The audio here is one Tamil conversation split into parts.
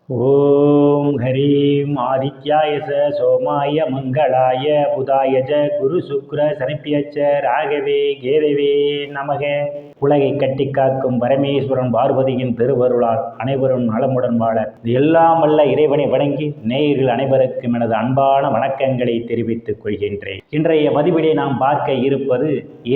ஓம் ஹரீம் ஆதித்யாய சோமாய மங்களாய புதாய குரு சுக்ர சனிப்பியச்ச ராகவே கேதவே நமக. உலகை கட்டி காக்கும் பரமேஸ்வரன் பார்வதியின் திருவருளால் அனைவரும் நலமுடன் வாழ எல்லாம் வல்ல இறைவனை வணங்கி நேயர்கள் அனைவருக்கும் எனது அன்பான வணக்கங்களை தெரிவித்துக் கொள்கின்றேன். இன்றைய பதிவிலே நாம் பார்க்க இருப்பது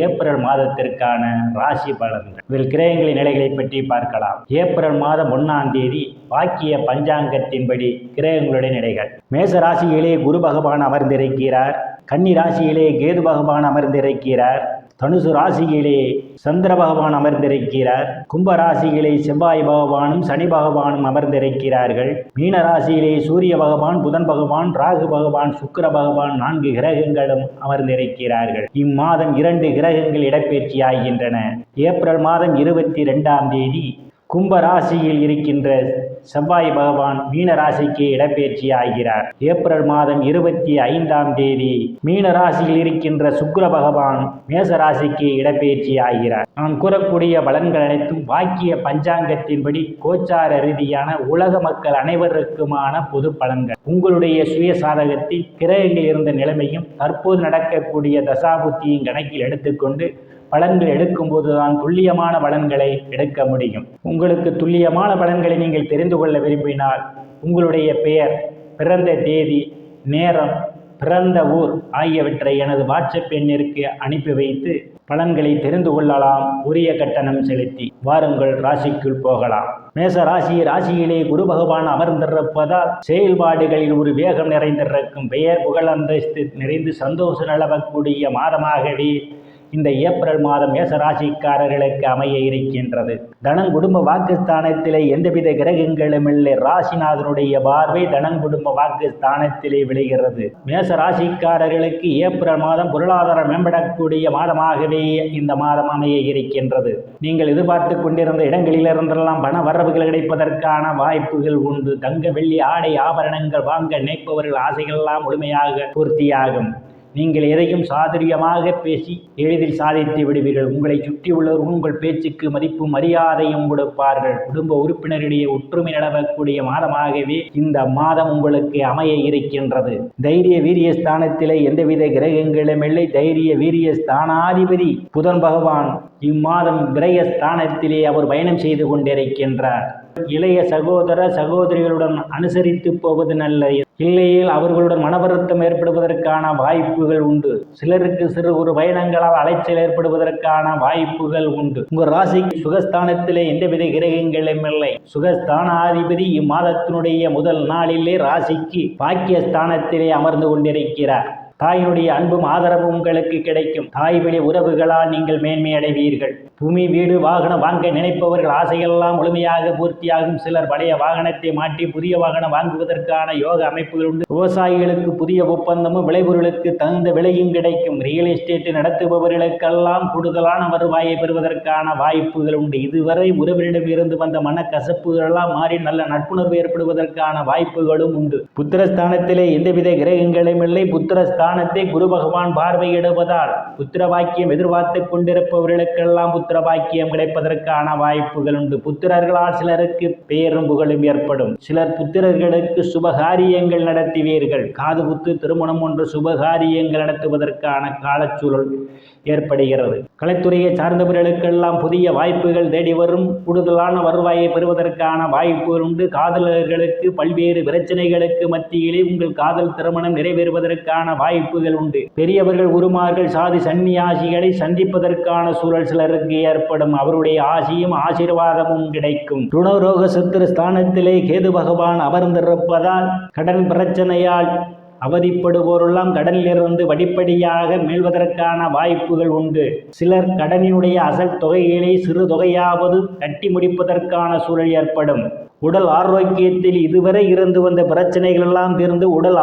ஏப்ரல் மாதத்திற்கான ராசி பலன்கள். இதில் கிரகங்களின் நிலைகளை பற்றி பார்க்கலாம். ஏப்ரல் மாதம் 1ஆம் தேதி வாக்கிய பஞ்சாங்கத்தின்படி கிரகங்களுடைய நிலைகள். மேச ராசியிலே குரு பகவான் அமர்ந்திருக்கிறார். கன்னி ராசியிலே கேது பகவான் அமர்ந்திருக்கிறார். தனுசு ராசியிலே சந்திர பகவான் அமர்ந்திருக்கிறார். கும்ப ராசியிலே செவ்வாய் பகவானும் சனி பகவானும் அமர்ந்திருக்கிறார்கள். மீன ராசியிலே சூரிய பகவான், புதன் பகவான், ராகு பகவான், சுக்கிர பகவான் 4 கிரகங்களும் அமர்ந்திருக்கிறார்கள். இம்மாதம் 2 கிரகங்கள் இடப்பெயர்ச்சி ஆகின்றன. ஏப்ரல் மாதம் 22ஆம் தேதி கும்ப ராசியில் இருக்கின்ற செவ்வாய் பகவான் மீன ராசிக்கு இடப்பெயர்ச்சி ஆகிறார். ஏப்ரல் மாதம் 25ஆம் தேதி மீன ராசியில் இருக்கின்ற சுக்கிர பகவான் மேச ராசிக்கு இடப்பெயர்ச்சி ஆகிறார். நான் கூறக்கூடிய பலன்கள் அனைத்தும் வாக்கிய பஞ்சாங்கத்தின்படி கோச்சார ரீதியான உலக மக்கள் அனைவருக்குமான பொது பலன்கள். உங்களுடைய சுய சாதகத்தில் கிரகங்கள் இருந்த நிலைமையும் தற்போது நடக்கக்கூடிய தசாபுத்தியும் கணக்கில் எடுத்துக்கொண்டு பலன்கள் எடுக்கும்போது தான் துல்லியமான பலன்களை எடுக்க முடியும். உங்களுக்கு துல்லியமான பலன்களை நீங்கள் தெரிந்து கொள்ள விரும்பினால் உங்களுடைய பெயர், பிறந்த தேதி, நேரம், பிறந்த ஊர் ஆகியவற்றை எனது வாட்ஸ்அப் எண்ணிற்கு அனுப்பி வைத்து பலன்களை தெரிந்து கொள்ளலாம். உரிய கட்டணம் செலுத்தி வாருங்கள், ராசிக்குள் போகலாம். மேச ராசியிலே குரு பகவான் அமர்ந்திருப்பதால் செயல்பாடுகளில் ஒரு வேகம் நிறைந்திருக்கும். பெயர் புகழ் அந்தஸ்து நிறைந்து சந்தோஷம் நிலவக்கூடிய மாதமாகவே இந்த ஏப்ரல் மாதம் மேசராசிக்காரர்களுக்கு அமைய இருக்கின்றது. தனம் குடும்ப வாக்குஸ்தானத்திலே எந்தவித கிரகங்களும் இல்லை. ராசிநாதனுடைய பார்வை தனம் குடும்ப வாக்குஸ்தானத்திலே விளைகிறது. மேசராசிக்காரர்களுக்கு ஏப்ரல் மாதம் பொருளாதாரம் மேம்படக்கூடிய மாதமாகவே இந்த மாதம் அமைய இருக்கின்றது. நீங்கள் எதிர்பார்த்து கொண்டிருந்த இடங்களிலிருந்தெல்லாம் பண வரவுகள் கிடைப்பதற்கான வாய்ப்புகள் உண்டு. தங்க வெள்ளி ஆடை ஆபரணங்கள் வாங்க நினைப்பவர்கள் ஆசைகளெல்லாம் முழுமையாக பூர்த்தியாகும். நீங்கள் எதையும் சாதுரியமாக பேசி எளிதில் சாதித்து விடுவீர்கள். உங்களை சுற்றியுள்ளவர்கள் உங்கள் பேச்சுக்கு மதிப்பும் மரியாதையும் கொடுப்பார்கள். குடும்ப உறுப்பினரிடையே ஒற்றுமை நிலவக்கூடிய மாதமாகவே இந்த மாதம் உங்களுக்கு அமைய இருக்கின்றது. தைரிய வீரிய ஸ்தானத்திலே எந்தவித கிரகங்களும் இல்லை. தைரிய வீரிய ஸ்தானாதிபதி புதன் பகவான் இம்மாதம் விரய ஸ்தானத்திலே அவர் பயணம் செய்து கொண்டிருக்கின்றார். இளைய சகோதர சகோதரிகளுடன் அனுசரித்து போவது நல்லது. இல்லையில் அவர்களுடன் மனவருத்தம் ஏற்படுவதற்கான வாய்ப்புகள் உண்டு. சிலருக்கு சிறு ஒரு பயணங்களால் அலைச்சல் ஏற்படுவதற்கான வாய்ப்புகள் உண்டு. உங்கள் ராசிக்கு சுகஸ்தானத்திலே எந்தவித கிரகங்களும் இல்லை. சுகஸ்தானாதிபதி இம்மாதத்தினுடைய முதல் நாளிலே ராசிக்கு பாக்கியஸ்தானத்திலே அமர்ந்து கொண்டிருக்கிறார். தாயினுடைய அன்பும் ஆதரவும் உங்களுக்கு கிடைக்கும். தாய் வழி உறவுகளால் நீங்கள் மேன்மை அடைவீர்கள். பூமி வீடு வாகனம் வாங்க நினைப்பவர்கள் ஆசைகளெல்லாம் முழுமையாக பூர்த்தியாகும். சிலர் பழைய வாகனத்தை மாற்றி புதிய வாகனம் வாங்குவதற்கான யோக அமைப்புகள் உண்டு. விவசாயிகளுக்கு புதிய ஒப்பந்தமும் விளைபொருளுக்கு தகுந்த விலையும் கிடைக்கும். ரியல் எஸ்டேட் நடத்துபவர்களுக்கெல்லாம் கூடுதலான வருவாயை பெறுவதற்கான வாய்ப்புகள் உண்டு. இதுவரை உறவினரிடம் இருந்து வந்த மனக்கசப்புகளெல்லாம் மாறி நல்ல நட்புணர்வு ஏற்படுவதற்கான வாய்ப்புகளும் உண்டு. புத்திரஸ்தானத்திலே எந்தவித கிரகங்களும் இல்லை. புத்திரஸ்தானத்தை குரு பகவான் பார்வையிடுவதால் புத்திர வாக்கியம் எதிர்பார்த்து கொண்டிருப்பவர்களுக்கெல்லாம் புத்திர பாக்கியம் கிடைப்பதற்கான வாய்ப்புகள் உண்டு. புத்திரர்களால் சிலருக்கு பெயரும் புகழும் ஏற்படும். சிலர் புத்திரர்களுக்கு சுபகாரியங்கள் நடத்துவீர்கள். காது குத்து, திருமணம் போன்ற சுபகாரியங்கள் நடத்துவதற்கான காலச்சூழல் ஏற்படுகிறது. கலைத்துறையை சார்ந்தவர்களுக்கெல்லாம் புதிய வாய்ப்புகள் தேடி வரும். கூடுதலான வருவாயை பெறுவதற்கான வாய்ப்புகள் உண்டு. காதலர்களுக்கு பல்வேறு பிரச்சனைகளுக்கு மத்தியிலே உங்கள் காதல் திருமணம் நிறைவேறுவதற்கான வாய்ப்புகள் உண்டு. பெரியவர்கள், குருமார்கள், சாதி சன்னியாசிகளை சந்திப்பதற்கான சூழல் சிலருக்கு ஏற்படும். அவருடைய ஆசியும் ஆசீர்வாதமும் கிடைக்கும். ருணரோக சத்துரு ஸ்தானத்திலே கேது பகவான் அமர்ந்திருப்பதால் கடன் பிரச்சனையால் அவதிப்படுவோரெல்லாம் கடனிலிருந்து படிப்படியாக மீள்வதற்கான வாய்ப்புகள் உண்டு. சிலர் கடனினுடைய அசல் தொகைகளை சிறு தொகையாவது கட்டி முடிப்பதற்கான சூழல் ஏற்படும். உடல் ஆரோக்கியத்தில் இதுவரை இருந்து வந்த பிரச்சனைகள் எல்லாம் தீர்ந்து உடல்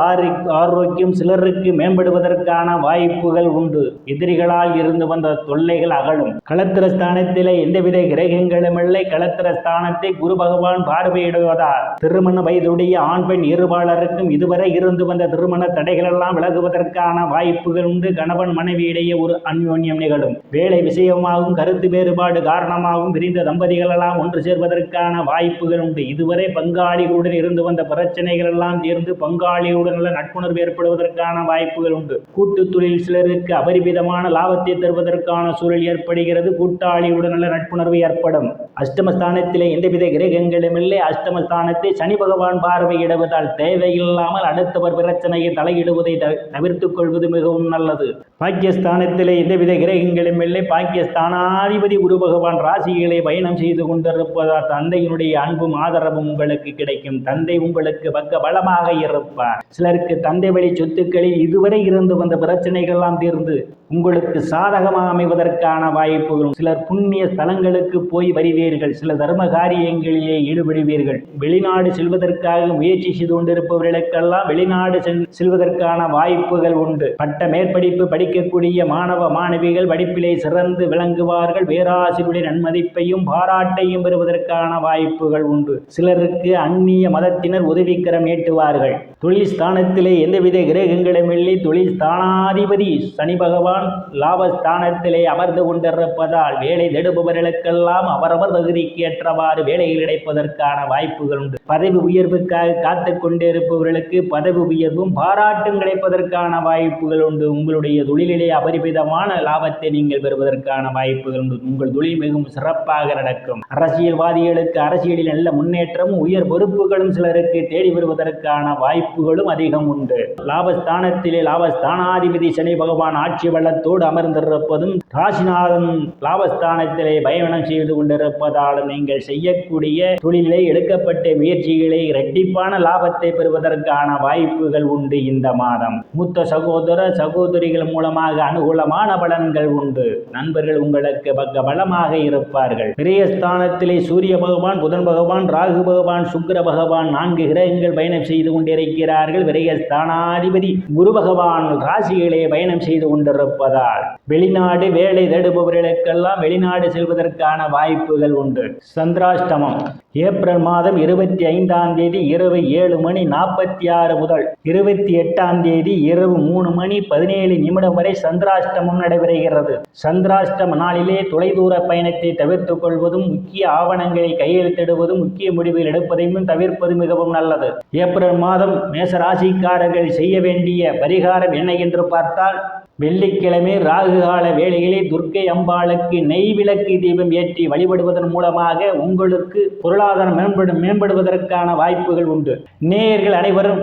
ஆரோக்கியம் சிலருக்கு மேம்படுவதற்கான வாய்ப்புகள் உண்டு. எதிரிகளால் இருந்து வந்த தொல்லைகள் அகலும். களத்திர ஸ்தானத்திலே எந்தவித கிரகங்களும் இல்லை. களத்திர ஸ்தானத்தை குரு பகவான் பார்வையிடுவதால் திருமண வயதுடைய ஆண் பெண் இருபாலருக்கும் இதுவரை இருந்து வந்த திருமண தடைகள் எல்லாம் விலகுவதற்கான வாய்ப்புகள் உண்டு. கணவன் மனைவியிடையே ஒரு அந்யோன்யம் நிகழும். வேலை விஷயமாகவும் கருத்து வேறுபாடு காரணமாகவும் பிரிந்த தம்பதிகள் எல்லாம் ஒன்று சேர்வதற்கான வாய்ப்புகள் உண்டு. இதுவரை பங்காளிகளுடன் இருந்து வந்த பிரச்சனைகள் எல்லாம் தீர்ந்து பங்காளியுடன் நல்ல நட்புணர்வு ஏற்படுவதற்கான வாய்ப்புகள் உண்டு. கூட்டு தொழில் சிலருக்கு அபரிமிதமான லாபத்தை தருவதற்கான சூழல் ஏற்படுகிறது. கூட்டாளியுடன் நல்ல நட்புணர்வு ஏற்படும். அஷ்டமஸ்தானத்திலே எந்தவித கிரகங்களும் இல்லை. அஷ்டமஸ்தானத்தை சனி பகவான் பார்வையிடுவதால் தேவையில்லாமல் அடுத்தவர் பிரச்சனையை தலையிடுவதை தவிர்த்துக் கொள்வது மிகவும் நல்லது. பாக்கியஸ்தானத்திலே எந்தவித கிரகங்களும் இல்லை. பாக்கியஸ்தானாதிபதி குரு பகவான் ராசிகளை பயணம் செய்து கொண்டிருப்பதால் தந்தையினுடைய அன்பும் ஆதரவும் உங்களுக்கு கிடைக்கும். தந்தை உங்களுக்கு பக்க பலமாக இருப்பார். சிலருக்கு தந்தை வழி சொத்துக்களில் இதுவரை இருந்து வந்த பிரச்சனைகள் எல்லாம் தீர்ந்து உங்களுக்கு சாதகமாக அமைவதற்கான வாய்ப்புகளும். சிலர் புண்ணிய ஸ்தலங்களுக்கு போய் வருவீர்கள். சில தர்ம காரியங்களிலே ஈடுபடுவீர்கள். வெளிநாடு செல்வதற்காக முயற்சி செய்து கொண்டிருப்பவர்களுக்கெல்லாம் வெளிநாடு செல்வதற்கான வாய்ப்புகள் உண்டு. பட்ட மேற்படிப்பு படிக்கக்கூடிய மாணவ மாணவிகள் படிப்பிலே சிறந்து விளங்குவார்கள். பேராசிரியருடைய நன்மதிப்பையும் பாராட்டையும் பெறுவதற்கான வாய்ப்புகள் உண்டு. சிலருக்கு அந்நிய மதத்தினர் உதவிக்கரம் நீட்டுவார்கள். தொழில் ஸ்தானத்திலே எந்தவித கிரகங்களும் இல்லை. தொழில் ஸ்தானாதிபதி சனி பகவான் லாபஸ்தானத்திலே அமர்ந்து கொண்டிருப்பதால் வேலை தேடுபவர்களுக்கெல்லாம் அவரவர் தகுதிக்கு ஏற்றவாறு வேலைகள் கிடைப்பதற்கான வாய்ப்புகள் உண்டு. பதவி உயர்வுக்காக காத்து கொண்டிருப்பவர்களுக்கு பதவி உயர்வும் பாராட்டும் கிடைப்பதற்கான வாய்ப்புகள் உண்டு. உங்களுடைய தொழிலிலே அபரிமிதமான லாபத்தை நீங்கள் பெறுவதற்கான வாய்ப்புகள் உண்டு. உங்கள் தொழில் மிகவும் சிறப்பாக நடக்கும். அரசியல்வாதிகளுக்கு அரசியலில் நல்ல முன்னேற்றமும் உயர் பொறுப்புகளும் சிலருக்கு தேடி வருவதற்கான வாய்ப்புகளும் அதிகம் உண்டு. லாபஸ்தானத்திலே லாபஸ்தானாதிபதி சனி பகவான் ஆட்சி வளத்தோடு அமர்ந்திருப்பதும் ராசிநாதன் லாபஸ்தானத்திலே பயணம் செய்து கொண்டிருப்பதாலும் நீங்கள் செய்யக்கூடிய தொழிலை எடுக்கப்பட்ட முயற்சிகளை இரட்டிப்பான லாபத்தை பெறுவதற்கான வாய்ப்புகள் உண்டு. இந்த மாதம் மூத்த சகோதர சகோதரிகள் மூலமாக அனுகூலமான பலன்கள் உண்டு. நண்பர்கள் உங்களுக்கு பக்க பலமாக இருப்பார்கள். விரயஸ்தானத்திலே சூரிய பகவான் புதன் பகவான் ராகு பகவான் சுக்கிர பகவான் 4 கிரகங்கள் பயணம் செய்து கொண்டிருக்கிறார்கள். விரயஸ்தானாதிபதி குரு பகவான் ராசிகளே பயணம் செய்து கொண்டிருப்பதால் வெளிநாடு வேலை தேடுபவர்களுக்கெல்லாம் வெளிநாடு செல்வதற்கான வாய்ப்புகள் உண்டு. சந்திராஷ்டமம் ஏப்ரல் மாதம் 25ஆம் தேதி இரவு 7:46 முதல் 28ஆம் தேதி இரவு 3:17 வரை சந்திராஷ்டமம் நடைபெறுகிறது. சந்திராஷ்டம நாளிலே தொலைதூர பயணத்தை தவிர்த்துக் கொள்வதும் முக்கிய ஆவணங்களை கையெழுத்திடுவதும் முக்கிய முடிவுகள் எடுப்பதையும் தவிர்ப்பது மிகவும் நல்லது. ஏப்ரல் மாதம் மேசராசிக்காரர்கள் செய்ய வேண்டிய பரிகாரம் என்ன என்று பார்த்தால், வெள்ளிக்கிழமை ராகு கால வேளையிலே துர்க்கை அம்பாளுக்கு நெய் விளக்கு தீபம் ஏற்றி வழிபடுவதன் மூலமாக உங்களுக்கு பொருளாதாரம் மேம்படுவதற்கான வாய்ப்புகள் உண்டு. நேயர்கள் அனைவரும்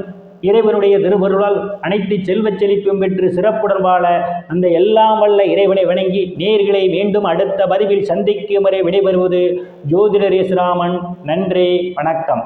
இறைவனுடைய திருவருளால் அனைத்து செல்வச் செழிப்பும் பெற்று சிறப்புடன் வாழ அந்த எல்லாம் வல்ல இறைவனை வணங்கி நேயர்களை மீண்டும் அடுத்த பதிவில் சந்திக்கும் வரை விடைபெறுவது ஜோதிடர் எஸ். ராமன். நன்றி, வணக்கம்.